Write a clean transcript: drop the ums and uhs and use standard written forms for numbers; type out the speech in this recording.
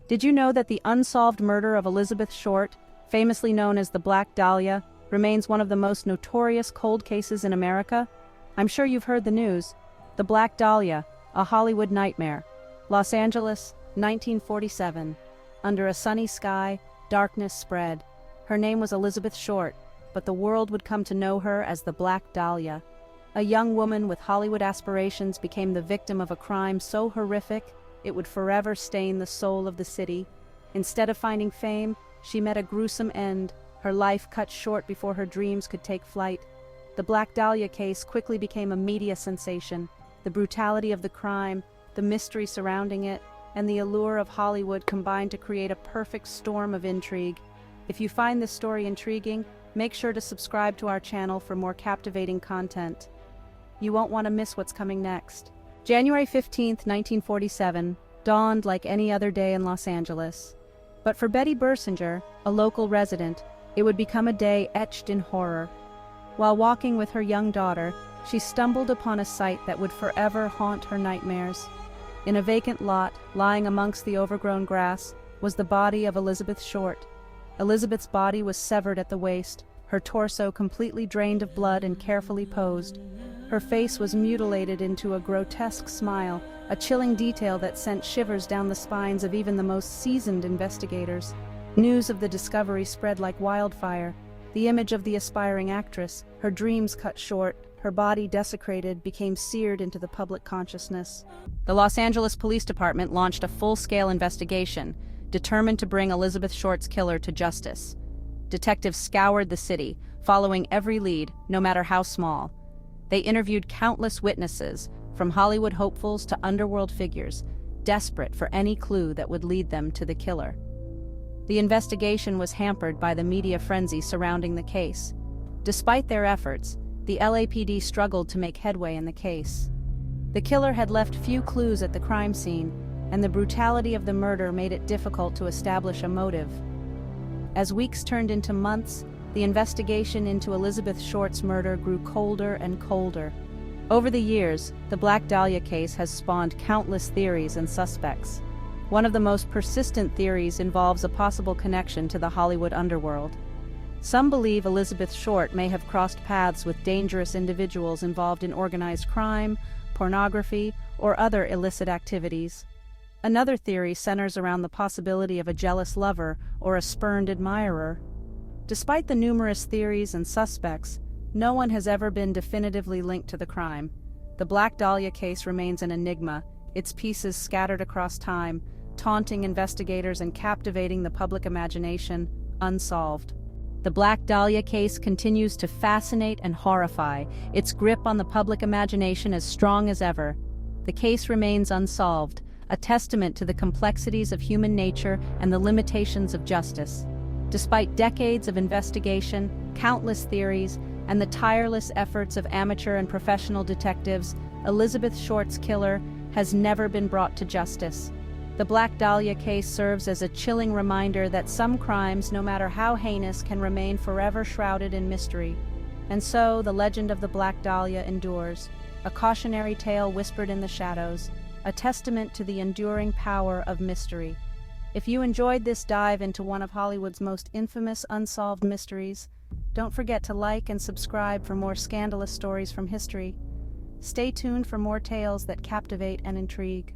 Did you know that the unsolved murder of Elizabeth Short, famously known as the Black Dahlia, remains one of the most notorious cold cases in America? I'm sure you've heard the news. The Black Dahlia, a Hollywood nightmare. Los Angeles, 1947. Under a sunny sky, darkness spread. Her name was Elizabeth Short, but the world would come to know her as the Black Dahlia. A young woman with Hollywood aspirations became the victim of a crime so horrific it would forever stain the soul of the city. Instead of finding fame, she met a gruesome end, her life cut short before her dreams could take flight. The Black Dahlia case quickly became a media sensation. The brutality of the crime, the mystery surrounding it, and the allure of Hollywood combined to create a perfect storm of intrigue. If you find this story intriguing, make sure to subscribe to our channel for more captivating content. You won't want to miss what's coming next. January 15, 1947, dawned like any other day in Los Angeles. But for Betty Bersinger, a local resident, it would become a day etched in horror. While walking with her young daughter, she stumbled upon a sight that would forever haunt her nightmares. In a vacant lot, lying amongst the overgrown grass, was the body of Elizabeth Short. Elizabeth's body was severed at the waist, her torso completely drained of blood and carefully posed. Her face was mutilated into a grotesque smile, a chilling detail that sent shivers down the spines of even the most seasoned investigators. News of the discovery spread like wildfire. The image of the aspiring actress, her dreams cut short, her body desecrated, became seared into the public consciousness. The Los Angeles Police Department launched a full-scale investigation, determined to bring Elizabeth Short's killer to justice. Detectives scoured the city, following every lead, no matter how small. They interviewed countless witnesses, from Hollywood hopefuls to underworld figures, desperate for any clue that would lead them to the killer. The investigation was hampered by the media frenzy surrounding the case. Despite their efforts, the LAPD struggled to make headway in the case. The killer had left few clues at the crime scene, and the brutality of the murder made it difficult to establish a motive. As weeks turned into months, the investigation into Elizabeth Short's murder grew colder and colder. Over the years, the Black Dahlia case has spawned countless theories and suspects. One of the most persistent theories involves a possible connection to the Hollywood underworld. Some believe Elizabeth Short may have crossed paths with dangerous individuals involved in organized crime, pornography, or other illicit activities. Another theory centers around the possibility of a jealous lover or a spurned admirer. Despite the numerous theories and suspects, no one has ever been definitively linked to the crime. The Black Dahlia case remains an enigma, its pieces scattered across time, taunting investigators and captivating the public imagination, unsolved. The Black Dahlia case continues to fascinate and horrify, its grip on the public imagination as strong as ever. The case remains unsolved, a testament to the complexities of human nature and the limitations of justice. Despite decades of investigation, countless theories, and the tireless efforts of amateur and professional detectives, Elizabeth Short's killer has never been brought to justice. The Black Dahlia case serves as a chilling reminder that some crimes, no matter how heinous, can remain forever shrouded in mystery. And so, the legend of the Black Dahlia endures, a cautionary tale whispered in the shadows, a testament to the enduring power of mystery. If you enjoyed this dive into one of Hollywood's most infamous unsolved mysteries, don't forget to like and subscribe for more scandalous stories from history. Stay tuned for more tales that captivate and intrigue.